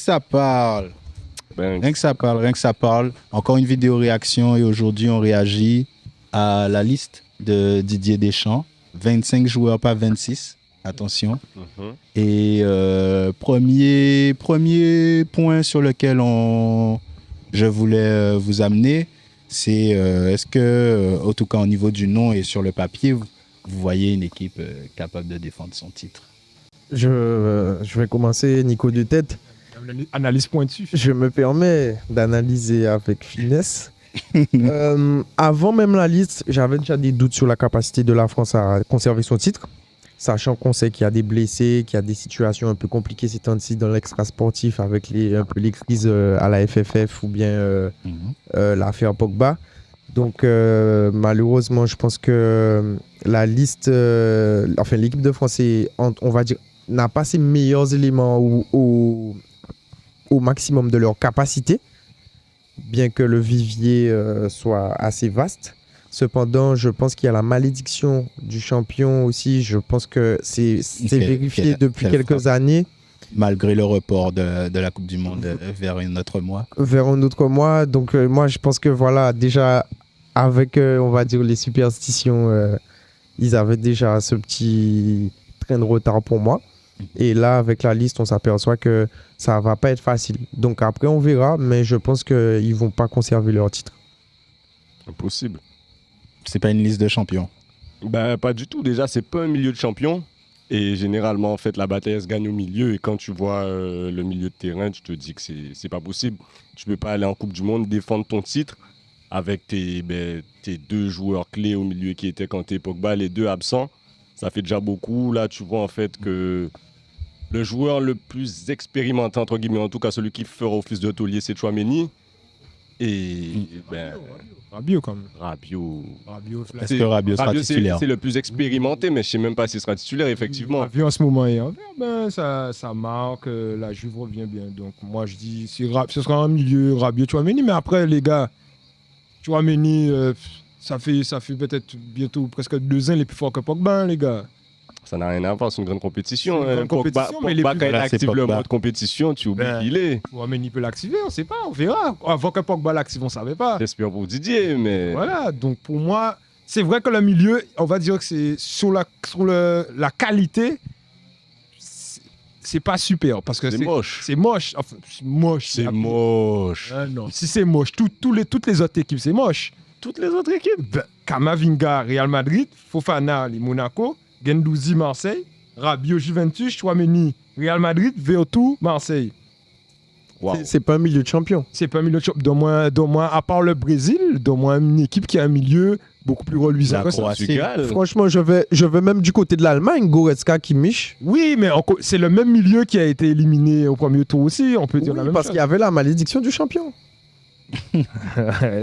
Ça parle. Ben, Rien que ça parle. Encore une vidéo réaction et aujourd'hui, on réagit à la liste de Didier Deschamps. 25 joueurs, pas 26. Attention. Et premier point sur lequel je voulais vous amener, c'est est-ce que, en tout cas au niveau du nom et sur le papier, vous voyez une équipe capable de défendre son titre? Je vais commencer, Nico de tête. Analyse pointue. Je me permets d'analyser avec finesse. Avant même la liste, j'avais déjà des doutes sur la capacité de la France à conserver son titre, sachant qu'on sait qu'il y a des blessés, qu'il y a des situations un peu compliquées ces temps-ci dans l'extra-sportif avec un peu les crises à la FFF ou bien l'affaire Pogba. Donc malheureusement, je pense que la liste, l'équipe de France, on va dire, n'a pas ses meilleurs éléments au maximum de leur capacité, bien que le vivier soit assez vaste. Cependant, je pense qu'il y a la malédiction du champion aussi. Je pense que c'est vérifié depuis quelques années. Malgré le report de la Coupe du Monde vers un autre mois. Vers un autre mois. Donc moi, je pense que voilà, déjà, avec, on va dire, les superstitions, ils avaient déjà ce petit train de retard pour moi. Et là, avec la liste, on s'aperçoit que ça ne va pas être facile. Donc après, on verra, mais je pense qu'ils ne vont pas conserver leur titre. Impossible. C'est pas une liste de champions. Ben, pas du tout. Déjà, c'est pas un milieu de champion. Et généralement, en fait, la bataille elle se gagne au milieu. Et quand tu vois le milieu de terrain, tu te dis que c'est pas possible. Tu peux pas aller en Coupe du Monde, défendre ton titre avec tes deux joueurs clés au milieu qui étaient quand t'es Pogba, les deux absents. Ça fait déjà beaucoup. Là, tu vois en fait que le joueur le plus expérimenté, entre guillemets, en tout cas celui qui fera office de taulier, c'est Tchouaméni. Et Rabiot quand même. Rabiot. Est-ce que Rabiot sera titulaire? C'est le plus expérimenté, mais je ne sais même pas s'il sera titulaire, effectivement. Rabiot en ce moment est en vert, ça marque, la Juve revient bien. Donc moi je dis, ce sera un milieu Rabiot, Tchouaméni, mais après les gars, Tchouaméni, ça fait peut-être bientôt presque 2 ans les plus forts que Pogba, les gars. Ça n'a rien à voir, c'est une grande compétition. C'est une grande compétition, mais les Pogba, plus quand il là, c'est active le Pogba. mode compétition, tu oublies qu'il est. Tchouaméni peut l'activer, on ne sait pas, on verra. Avant que Pogba l'active, on ne savait pas. J'espère pour Didier, mais... Voilà, donc pour moi, c'est vrai que le milieu, on va dire que c'est sur la qualité, c'est pas super. Parce que C'est moche. C'est moche. Enfin, c'est moche. C'est moche. Ah non, si c'est moche, toutes les autres équipes, c'est moche. Toutes les autres équipes. Kamavinga, Real Madrid, Fofana, les Monaco, Guendouzi, Marseille, Rabiot, Juventus, Tchouaméni, Real Madrid, Vertu, Marseille. Wow. C'est pas un milieu de champion. C'est pas un milieu de champ. D'au moins, à part le Brésil, d'au moins une équipe qui a un milieu beaucoup plus reluisant La que ça. Croatie. Portugal. Franchement, je vais même du côté de l'Allemagne, Goretzka, Kimmich. Oui, mais c'est le même milieu qui a été éliminé au premier tour aussi, on peut dire la Oui, même parce chose. qu'il y avait la malédiction du champion.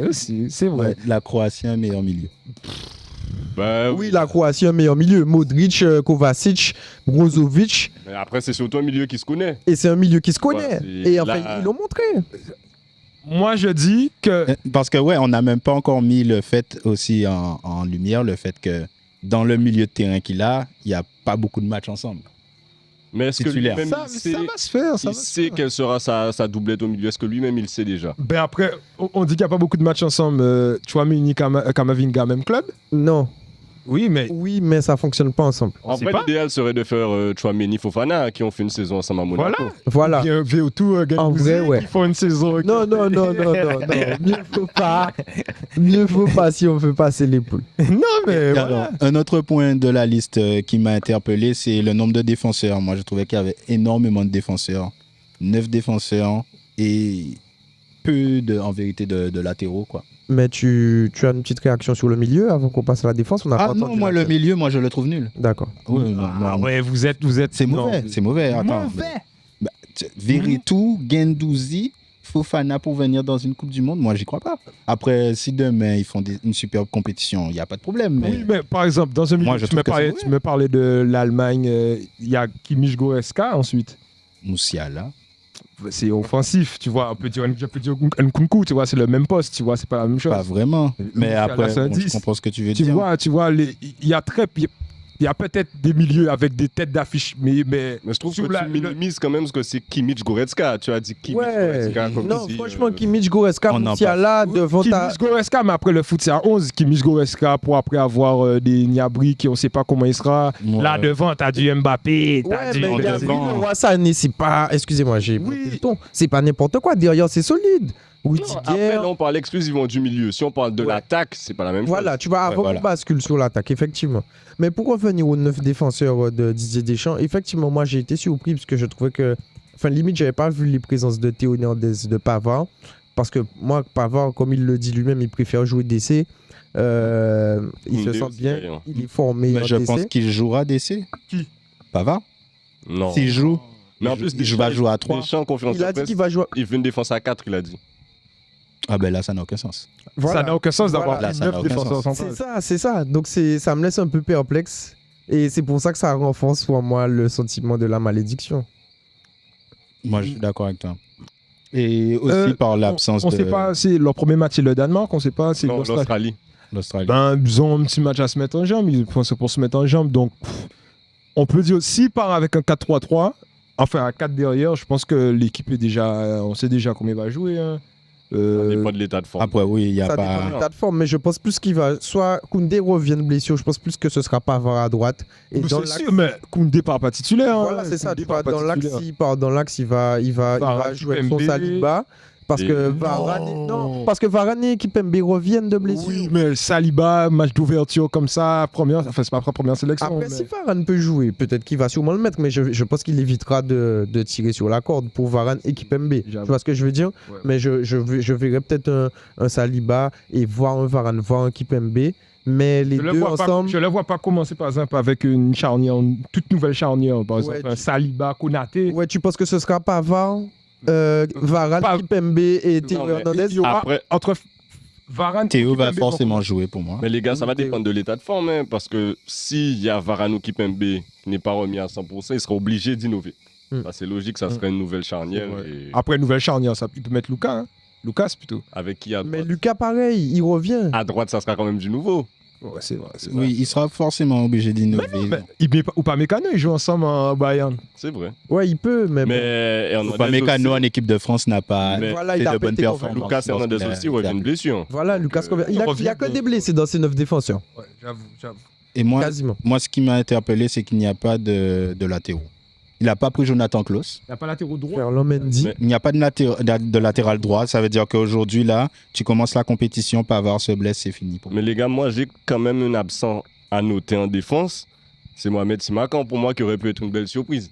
Aussi, c'est vrai. Ouais, la Croatie, un meilleur milieu. Bah, Oui, la Croatie, un meilleur milieu. Modric, Kovacic, Brozovic. Mais après, c'est surtout un milieu qui se connaît. Et c'est un milieu qui se connaît. Ouais, c'est Et enfin, là- ils l'ont montré. Moi, je dis que Parce que, ouais, on n'a même pas encore mis le fait aussi en lumière, le fait que dans le milieu de terrain qu'il a, il n'y a pas beaucoup de matchs ensemble. Mais est-ce que Titulaire. lui-même, ça, il sait, ça va se faire. Ça il va se sait faire. quelle sera sa doublette au milieu? Est-ce que lui-même, il le sait déjà? Ben après, on dit qu'il n'y a pas beaucoup de matchs ensemble. Tchouaméni, Kamavinga, même club. Non. Oui, mais Oui, mais ça fonctionne pas ensemble. En sait vrai, pas. l'idéal serait de faire Tchouaméni, Fofana, qui ont fait une saison ensemble à Monaco. voilà. Voilà. Bien, Vertu, En vrai, ouais. qui font une saison. Non. Mieux faut pas si on veut passer les poules. Non, mais Alors, voilà. un autre point de la liste qui m'a interpellé, c'est le nombre de défenseurs. Moi, je trouvais qu'il y avait énormément de défenseurs. 9 défenseurs et peu, en vérité, de latéraux, quoi. Mais tu as une petite réaction sur le milieu avant qu'on passe à la défense? On n'a Ah pas non, entendu moi, la le tienne. milieu, moi, je le trouve nul. D'accord. Oui, non, Ah non. ouais, vous êtes. C'est mauvais, non. c'est mauvais. Attends. Bah, Veretout, Guendouzi, Fofana pour venir dans une Coupe du Monde, moi, j'y crois pas. Après, si demain, ils font une superbe compétition, il n'y a pas de problème. Mais... Oui, mais par exemple, dans un milieu, Moi, je trouve que c'est tu me parlais de l'Allemagne, il y a Kimmich, Goretzka ensuite. Moussiala. C'est offensif, tu vois. On peut dire Nkunku, tu vois, c'est le même poste, tu vois, c'est pas la même chose. Pas vraiment. Mais Moussiala, après, c'est un bon, je 10. comprends ce que tu veux Tu dire. vois, il y a très. Il y a peut-être des milieux avec des têtes d'affiche, mais je trouve sur que tu minimises quand même ce que c'est Kimmich Goretzka. Tu as dit Kimmich Goretzka comme Non, si, franchement, Kimmich Goretzka, on en Musiala, devant ta. Kimmich Goretzka, mais après le foot, c'est à 11. Kimmich Goretzka, pour après avoir des Niabri qui on ne sait pas comment il sera. Ouais. Là devant, t'as du Mbappé. Ouais, T'as du... mais en il y a devant. Leroy Sané, c'est pas. Excusez-moi, j'ai monté le ton. C'est pas n'importe quoi. Derrière, c'est solide. Après, là, on parle exclusivement du milieu. Si on parle de l'attaque, c'est pas la même chose. Voilà, tu vas avant voilà. qu'on bascule sur l'attaque, effectivement. Mais pour revenir aux 9 défenseurs de Didier Deschamps, effectivement, moi j'ai été surpris parce que je trouvais que. Enfin, limite, j'avais pas vu les présences de Théo Hernandez, de Pavard. Parce que moi, Pavard, comme il le dit lui-même, il préfère jouer DC. Il se sent aussi, bien, d'ailleurs. il est formé Mais en je DC. pense qu'il jouera DC. Qui? Pavard. Non. S'il joue, Mais en plus, il va jouer à 3. Deschamps, confiance Il a de dit presse, qu'il va jouer. il veut une défense à 4, il a dit. Ah ben là, ça n'a aucun sens. Voilà. Ça n'a aucun sens d'avoir Voilà, ça n'a 9 aucun défenseurs sens. centraux. C'est ça. Donc ça me laisse un peu perplexe. Et c'est pour ça que ça renforce pour moi le sentiment de la malédiction. Moi, je suis d'accord avec toi. Et aussi par l'absence On de sait pas, c'est leur premier match, c'est le Danemark, on sait pas, c'est Non, l'Australie. l'Australie. l'Australie. Ben, ils ont un petit match à se mettre en jambe, ils pensent pour se mettre en jambe. Donc, on peut dire, s'il part avec un 4-3-3, enfin un 4 derrière, je pense que l'équipe est déjà, on sait déjà combien il va jouer. Hein. Ça dépend de l'état de forme. Après, oui, il n'y a Ça dépend pas. de l'état de forme, mais je pense plus qu'il va. Soit Koundé revienne blessure, je pense plus que ce sera Pavard à droite. Et dans C'est l'axe- sûr, mais Koundé part pas titulaire. hein. Voilà, c'est ça. Koundé Tu vois, part pas dans l'axe, titulaire. s'il part dans l'axe, il va Varane, jouer avec son Kimpembe. Saliba. Parce Et- que Varane, non, parce que Varane et Kimpembe reviennent de blessure. Oui, mais Saliba, match d'ouverture comme ça, première, enfin c'est pas la première sélection. Après, mais- si Varane peut jouer, peut-être qu'il va sûrement le mettre, mais je pense qu'il évitera de tirer sur la corde pour Varane et Kimpembe. Tu J'avoue. vois ce que je veux dire? Ouais. Mais je verrais peut-être un Saliba et voir un Varane, voir un Kimpembe. Mais les Je le deux vois pas- ensemble. je le vois pas commencer par exemple avec une charnière, une toute nouvelle charnière, par exemple Ouais, un Saliba, Konaté. Ouais, tu penses que ce sera Pavard, Varane, Pas- Kimpembe et Théo Non, mais- Hernandez? Il y aura Après- entre Varane Théo va Kimpembe, forcément jouer pour moi. Mais les gars, ça va Théo. dépendre de l'état de forme, hein, parce que s'il y a Varane ou Kimpembe qui n'est pas remis à 100%, il sera obligé d'innover. Bah, c'est logique, ça serait une nouvelle charnière. Ouais. Et Après nouvelle charnière, ça il peut mettre Lucas, hein. Lucas plutôt. avec qui à Mais droite Lucas, pareil, il revient. À droite, ça sera quand même du nouveau. Ouais, c'est vrai. Oui, il sera forcément obligé d'innover. Mais il met pas, ou pas Mécano, ils jouent ensemble en Bayern. C'est vrai. Ouais, il peut, mais. bon. Mais Hernandez Pas Mécano aussi- en équipe de France n'a pas Mais- Voilà, fait il a de pas bonnes été performances. Lucas Hernandez lorsqu'il a- aussi revient de blessure. Voilà, Lucas revient. Il revient y a que de- des blessés dans ces 9 défenseurs. Ouais, j'avoue. Et moi, Quasiment. ce qui m'a interpellé, c'est qu'il n'y a pas de latéraux. Il n'a pas pris Jonathan Klaus. Il n'y a pas latéraux droit. Ferland Mendy. Mais- Il n'y a pas de latéral droit. Ça veut dire qu'aujourd'hui, là, tu commences la compétition, Pavard se blesse, c'est fini. Pour moi. Mais les gars, moi, j'ai quand même un absent à noter en défense. C'est Mohamed Simakan, pour moi, qui aurait pu être une belle surprise.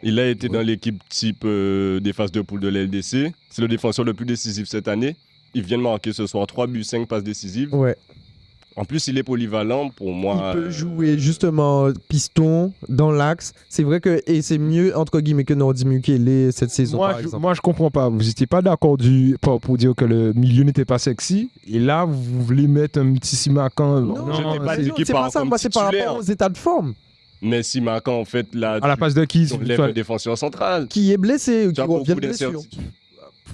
Il a été dans l'équipe type des phases de poule de l'LDC. C'est le défenseur le plus décisif cette année. Il vient de marquer ce soir 3 buts, 5 passes décisives. Ouais. En plus, il est polyvalent. Pour moi, Il peut jouer justement piston dans l'axe. C'est vrai que et c'est mieux entre guillemets que Nordi Mukele cette saison par exemple. Moi, je comprends pas. Vous n'étiez pas d'accord pour dire que le milieu n'était pas sexy. Et là, vous voulez mettre un petit Simakan. j'étais pas c'est- dit qu'il c'est part pas ça. comme Moi, c'est par titulaire. rapport aux états de forme. Mais Simakan, en fait, là, à la place de qui tu lèves un défenseur central. Qui est blessé ou Tu qui as revient beaucoup de blessure. d'incertitudes.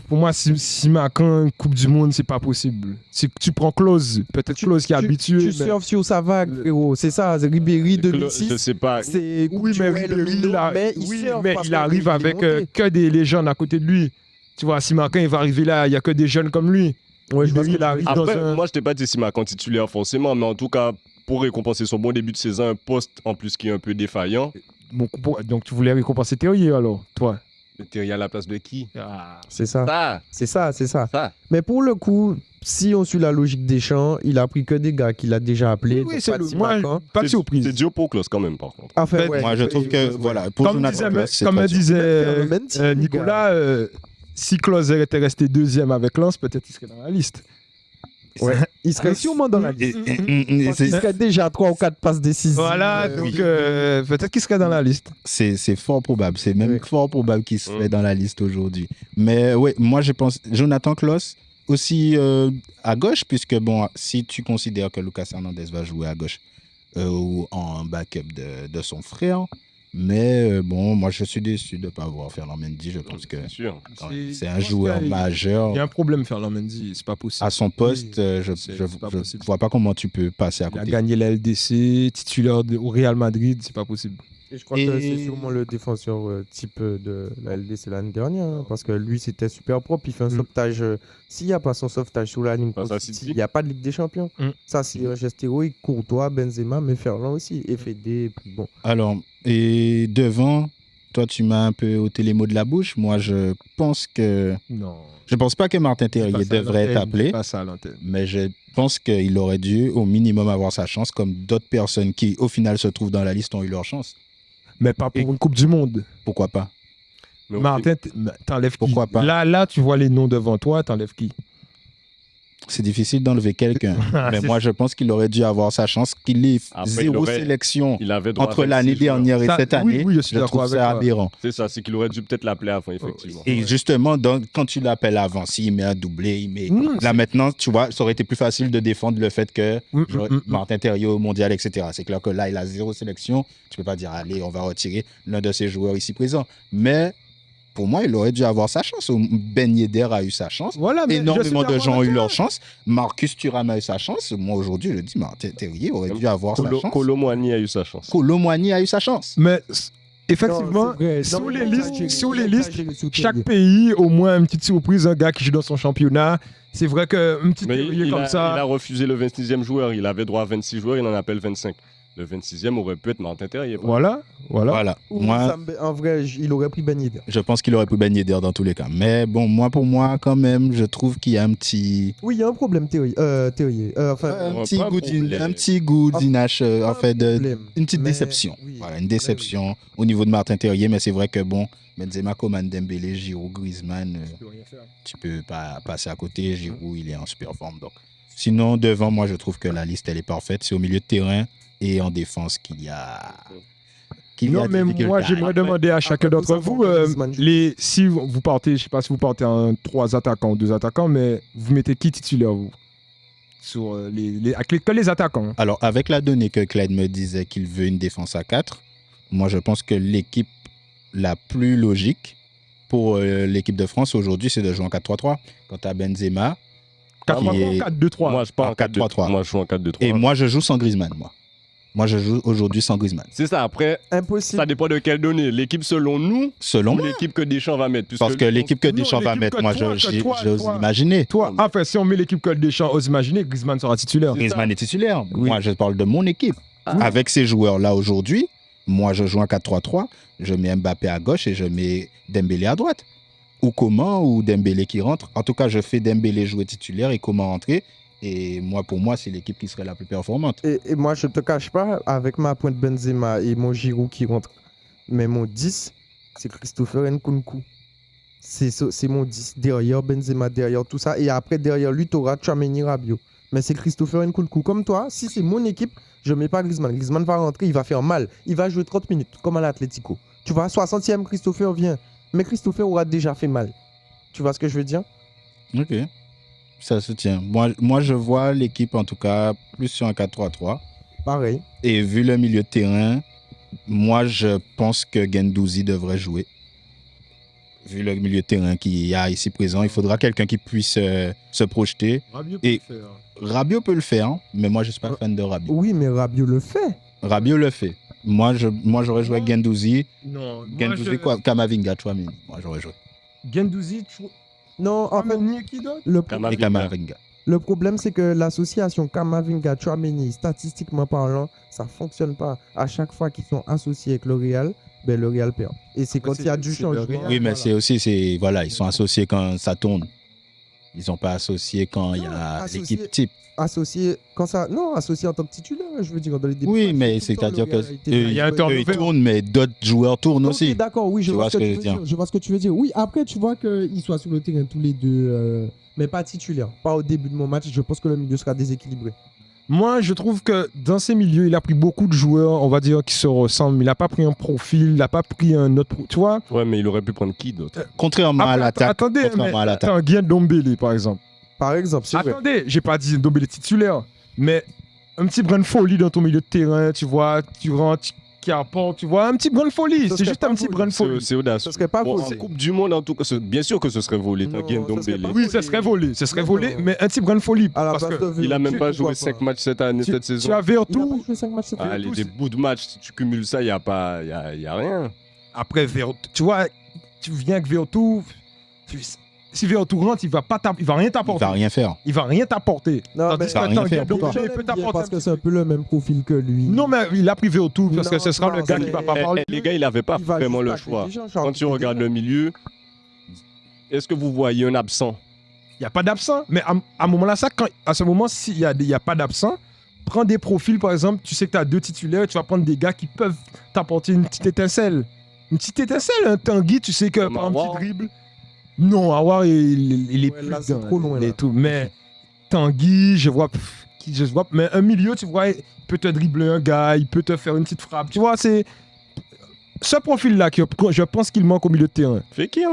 Pour moi, Simakan, Coupe du Monde, c'est pas possible. Tu prends Klose, peut-être Klose qui est habitué. Tu mais- surfes sur sa vague, frérot. C'est ça. C'est Ribéry Je 2006. sais pas. C'est Oui, mais Ribéry, il il arrive avec que des légendes à côté de lui. Tu vois, Simakan, il va arriver là, il n'y a que des jeunes comme lui. Ouais, je pense Ribéry, que il arrive dans Après, un... moi, je t'ai pas dit Simakan titulaire forcément, mais en tout cas, pour récompenser son bon début de saison, un poste en plus qui est un peu défaillant. Donc tu voulais récompenser Terrier alors, toi. Mais Thierry à la place de qui c'est ça. Ça, C'est ça, c'est ça. ça. Mais pour le coup, si on suit la logique des champs, il a pris que des gars qu'il a déjà appelés. Oui, donc c'est pas de le... Moi, Simakan. pas de C'est surprise. Diopo Klose quand même, par contre. Enfin, Ben, ouais. Moi, je trouve que, voilà, pour Comme Jonathan Klaus, c'est comme très disait Ferland Mendy, les Nicolas, si Klose était resté deuxième avec Lens, peut-être qu'il serait dans la liste. Ouais. Il serait sûrement dans la dur. liste. Et Parce qu'il serait déjà 3 ou 4 passes décisives. Voilà, donc peut-être qu'il serait dans la liste. c'est fort probable. C'est même Oui. fort probable qu'il serait dans la liste aujourd'hui. Mais ouais, moi, je pense Jonathan Klaus aussi à gauche, puisque bon, si tu considères que Lucas Hernandez va jouer à gauche ou en backup de son frère, Mais bon, moi, je suis déçu de ne pas avoir Ferland Mendy. Je pense que C'est sûr. c'est un joueur majeur. Il y a un problème, Ferland Mendy, c'est pas possible. À son poste, je pas possible. vois pas comment tu peux passer à Il a côté. gagné la LDC, titulaire au Real Madrid, c'est pas possible. Et je crois que c'est sûrement le défenseur type de la LDC l'année dernière, hein, parce que lui, c'était super propre. Il fait un sauvetage. S'il n'y a pas son sauvetage sous la ligne, il n'y a pas de Ligue des Champions. Ça, c'est un geste héroïque. Courtois, Benzema, mais Ferland aussi. Et Fede, puis bon. Alors, et devant, toi, tu m'as un peu ôté les mots de la bouche. Moi, je pense que... Non. Je pense pas que Martin Terrier devrait être appelé, Pas ça à l'antenne. mais je pense qu'il aurait dû au minimum avoir sa chance, comme d'autres personnes qui, au final, se trouvent dans la liste ont eu leur chance. Mais pas pour une Coupe du Monde. Pourquoi pas? Mais Martin, t'enlèves qui? Pourquoi pas? Là, tu vois les noms devant toi, t'enlèves qui? C'est difficile d'enlever quelqu'un. Mais moi, je pense qu'il aurait dû avoir sa chance, qu'il ait Après, zéro sélection il avait droit entre à l'année 26 joueurs. dernière et Ça, cette oui, année. oui, je suis d'accord trouve avec ça toi. aberrant. C'est ça, c'est qu'il aurait dû peut-être l'appeler avant, effectivement. Et justement, quand tu l'appelles avant, s'il met un doublé, il met... Là, maintenant, tu vois, ça aurait été plus facile de défendre le fait que Martin Terrier au mondial, etc. C'est clair que là, il a zéro sélection. Tu peux pas dire, allez, on va retirer l'un de ces joueurs ici présents. Mais pour moi, il aurait dû avoir sa chance. Ben Yedder a eu sa chance. Voilà, mais énormément je suis de gens ont eu d'accord leur avec chance. Marcus Thuram a eu sa chance. Moi, aujourd'hui, je dis, Martin Terrier aurait dû avoir sa chance. Colomboigny a eu sa chance. Colomboigny a eu sa chance. Mais effectivement, Non, c'est vrai. sur Non, les mais listes, exagéré, exagéré, chaque pays, au moins une petite surprise, un gars qui joue dans son championnat. C'est vrai qu'une petite Mais théorie il comme a ça. refusé le 26e joueur. Il avait droit à 26 joueurs, il en appelle 25. Le 26e aurait pu être Martin Terrier. Voilà. Voilà. Ou Moi, en vrai, il aurait pris Ben Yedder. je pense qu'il aurait pu Ben Yedder dans tous les cas. Mais bon, pour moi, quand même, je trouve qu'il y a un petit... Oui, il y a un problème, Terrier. un petit goût d'Inache, en fait, une petite déception. Oui. Voilà, une déception au niveau de Martin Terrier. Mais c'est vrai que, bon, Benzema, Coman, Dembélé, Giroud, Griezmann, tu peux pas passer à côté. Giroud, il est en super forme. Donc. Sinon, devant, moi, je trouve que la liste, elle est parfaite. C'est au milieu de terrain et en défense qu'il y a... Non, mais moi, j'aimerais demander à chacun d'entre vous, si vous partez, je ne sais pas si vous partez en 3 attaquants ou 2 attaquants, mais vous mettez qui titulaire, vous sur que les attaquants. Alors, avec la donnée que Clyde me disait qu'il veut une défense à 4, moi, je pense que l'équipe la plus logique pour l'équipe de France aujourd'hui, c'est de jouer en 4-3-3. Quant à Benzema... 4-3-3, 4-2-3. Moi, je pars en 4-3-3. Moi, je joue en 4-2-3. Et moi, je joue sans Griezmann, Moi, je joue aujourd'hui sans Griezmann. C'est ça, après, Impossible. ça dépend de quelle donnée. L'équipe selon nous, Selon ou moi. l'équipe que Deschamps va mettre. Parce que l'équipe que Non, Deschamps va l'équipe mettre, que moi, toi, j'ose imaginer. Toi, enfin, si on met l'équipe Code Deschamps, ose imaginer, Griezmann sera titulaire. Griezmann est titulaire. Oui. Moi, je parle de mon équipe. Avec ces joueurs-là aujourd'hui, moi, je joue en 4-3-3. Je mets Mbappé à gauche et je mets Dembélé à droite. Ou Coman ou Dembélé qui rentre. En tout cas, je fais Dembélé jouer titulaire et Coman rentrer. Et moi, pour moi, c'est l'équipe qui serait la plus performante. Et moi, je te cache pas, avec ma pointe Benzema et mon Giroud qui rentre, mais mon 10, c'est Christopher Nkunku. C'est mon 10. Derrière Benzema, derrière tout ça. Et après, derrière lui, tu auras Tchouaméni, Rabiot. Mais c'est Christopher Nkunku. Comme toi, si c'est mon équipe, je ne mets pas Griezmann. Griezmann va rentrer, il va faire mal. Il va jouer 30 minutes, comme à l'Atlético. Tu vois, 60e, Christopher vient. Mais Christopher aura déjà fait mal. Tu vois ce que je veux dire? Ok. Ça se tient. Moi, je vois l'équipe, en tout cas, plus sur un 4-3-3. Pareil. Et vu le milieu de terrain, moi, je pense que Guendouzi devrait jouer. Vu le milieu de terrain qu'il y a ici présent, il faudra quelqu'un qui puisse se projeter. Rabiot Et- peut le faire. Rabiot peut le faire, mais moi, je ne suis pas fan de Rabiot. Oui, mais Rabiot le fait. Rabiot le fait. Moi, j'aurais joué avec Guendouzi. Non, Guendouzi, quoi, Kamavinga, Tchouaméni. Moi, j'aurais joué. Gendouzi, Non, en fait, qui d'autre le, Et Kamavinga. Kamavinga. le problème, c'est que l'association Kamavinga, Tchouaméni, statistiquement parlant, ça ne fonctionne pas. À chaque fois qu'ils sont associés avec le Real, ben, le Real perd. Et c'est quand il y a du c'est le changement. Real. Oui, mais voilà. ils sont associés quand ça tourne. Ils sont pas associés quand il y Non, a associés- l'équipe type. Associé quand ça, non, associé en tant que titulaire, je veux dire dans les débuts. Oui, mais c'est-à-dire que Il y a un turnover. ils tournent, mais d'autres joueurs tournent Ok, aussi. d'accord, oui, je Tu vois vois ce que ce que tu je veux veux dire. Je vois ce que tu veux dire. Oui, après, tu vois qu'ils soient sur le terrain tous les deux, mais pas titulaires. Pas au début de mon match. Je pense que le milieu sera déséquilibré. Moi, je trouve que dans ces milieux, il a pris beaucoup de joueurs, on va dire, qui se ressemblent. Il n'a pas pris un profil, il n'a pas pris un autre. Tu vois Ouais, mais il aurait pu prendre qui d'autre? Contrairement à Après, l'attaque. attendez, mais Contrairement à l'attaque. attends, Guy Ndombele, par exemple. Par exemple, c'est vrai. Attendez, j'ai pas dit Ndombele titulaire, mais un petit brin de folie dans ton milieu de terrain, tu vois, tu rentres, qui apporte, tu vois, un petit brin de folie. Ce C'est serait juste pas un petit volé. brin de folie. C'est audacieux. Ce serait pas Bon, volé. en Coupe du Monde, en tout cas, bien sûr que ce serait volé. Non, Tanguy ce serait Ndombele. pas Oui, ce serait volé, Non. mais un petit brin de folie. À la Parce place que de Il a même Vertu, pas joué pourquoi 5 pas. matchs cette année, cette tu saison. as Il a Vertu. pas joué 5 matchs cette année. Allez, des bouts de match, si tu cumules ça, il n'y a rien. Après, tu vois, tu viens avec Vertu. Si Vertu rentre, il va rien Il t'apporter. va rien faire. Il va rien t'apporter. Non, Tandis mais- que Ça va rien Tanguy faire pour Ndombele, toi. il peut t'apporter. Parce que c'est un peu le même profil que lui. Non, mais il a pris Vertu parce que Non, ce sera le non, gars qui c'est- va pas parler. Les gars, il n'avait pas Il va vraiment juste le tacler choix. des gens, Quand tu regardes le milieu, est-ce que vous voyez un absent? Il n'y a pas d'absent. Mais à un moment-là, à ce moment, s'il n'y a pas d'absent, prends des profils, par exemple, tu sais que tu as 2 titulaires, tu vas prendre des gars qui peuvent t'apporter une petite étincelle. Une petite étincelle, un Tanguy, tu sais que Comme par un Awar. petit dribble. Non, Awar, il est Ouais, plus là, c'est dedans, trop loin, il est là. tout. Mais Tanguy, je vois. Mais un milieu, tu vois, il peut te dribbler un gars, il peut te faire une petite frappe. Tu vois, c'est. Ce profil-là, je pense qu'il manque au milieu de terrain. Fekir.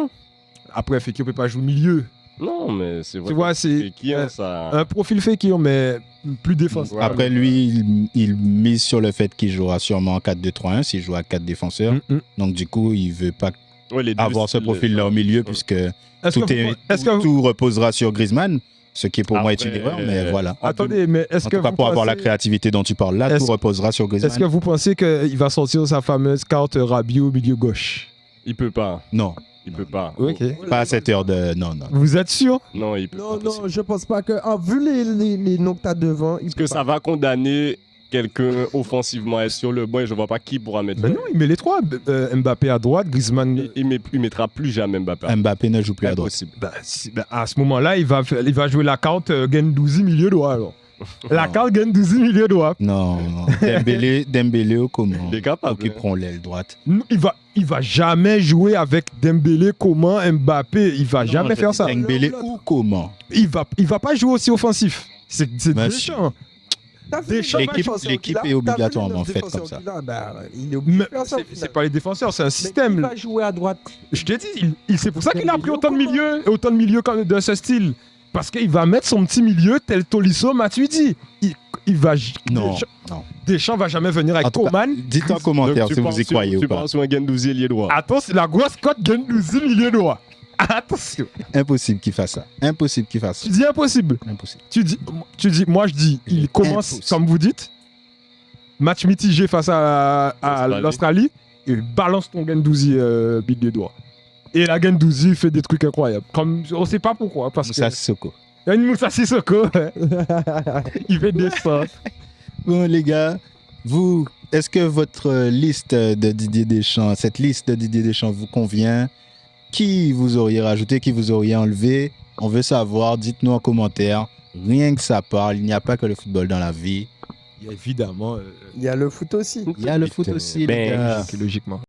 Après, Fekir ne peut pas jouer au milieu. Non, mais c'est vrai. Tu vois, c'est Fekir, ça. un profil Fekir, mais plus défensif. Ouais. Après, lui, il mise sur le fait qu'il jouera sûrement en 4-2-3-1 s'il joue à 4 défenseurs. Donc, du coup, il veut pas Ouais, les deux avoir ce styles, profil-là au milieu, puisque Est-ce tout, que vous- est-ce que vous- tout reposera sur Griezmann, ce qui pour moi est une Après, erreur, mais voilà. Attendez, mais est-ce En que tout cas, vous pour avoir la pensez- créativité dont tu parles là, Est-ce- tout reposera sur Griezmann. Est-ce que vous pensez qu'il va sortir sa fameuse carte Rabiot au milieu gauche? Il peut pas. Non, Il peut pas. Ok. pas à cette heure de... Non, non. Vous êtes sûr? Non, il peut Non, pas. non, je pense pas que. Vu les noms que t'as devant, il Parce que ça va condamner quelqu'un offensivement à être sur le banc et je vois pas qui pourra mettre. Ben non, il met les trois. Mbappé à droite, Griezmann. Il mettra plus jamais Mbappé. Mbappé ne joue plus à droite. Impossible. À ce moment-là, il va jouer la carte Gendouzi milieu droit. Alors. La carte Gendouzi milieu droit. Non, non. Dembélé ou comment Il est capable, occuperont l'aile droite. Il va jamais jouer avec Dembélé, comment Mbappé. Il va jamais faire ça. Dembélé ou comment Il va pas jouer aussi offensif. C'est Ben, Deschamps. T'as vu Deschamps, les l'équipe- défenseurs l'équipe qu'il a est T'as vu obligatoirement les faite défenseurs comme ça. qu'il a Ben, il est obligé Mais de faire ça. au c'est final. pas les défenseurs, c'est un Mais système. il va jouer à droite. Je t'ai dit, c'est pour ça qu'il a pris autant de milieux de ce style. Parce qu'il va mettre son petit milieu tel Tolisso Matuidi. Il va. Non, non. Deschamps va jamais venir avec En tout cas, Coman. dites en commentaire Donc, si vous y croyez ou Tu pas. penses sur un Gendouzi ailier droit. Attends, c'est la grosse cote Gendouzi milieu droit. Attention. Impossible qu'il fasse ça. Impossible qu'il fasse ça. Tu dis impossible. Impossible. Moi je dis, il commence, Impossible. comme vous dites, match mitigé face à l'Australie, et balance ton Gendouzi milieu droit. Et la Gendouzi fait des trucs incroyables. Comme, on sait pas pourquoi. Parce Moussa que Sissoko. il y a une Moussa Sissoko. Il fait des sorts. Bon, les gars, vous, est-ce que votre liste de Didier Deschamps, cette liste de Didier Deschamps vous convient? Qui vous auriez rajouté, qui vous auriez enlevé? On veut savoir, dites-nous en commentaire. Rien que ça parle, il n'y a pas que le football dans la vie. Il y a évidemment. Il y a le foot aussi. Il y a le foot aussi, les gars. Logiquement.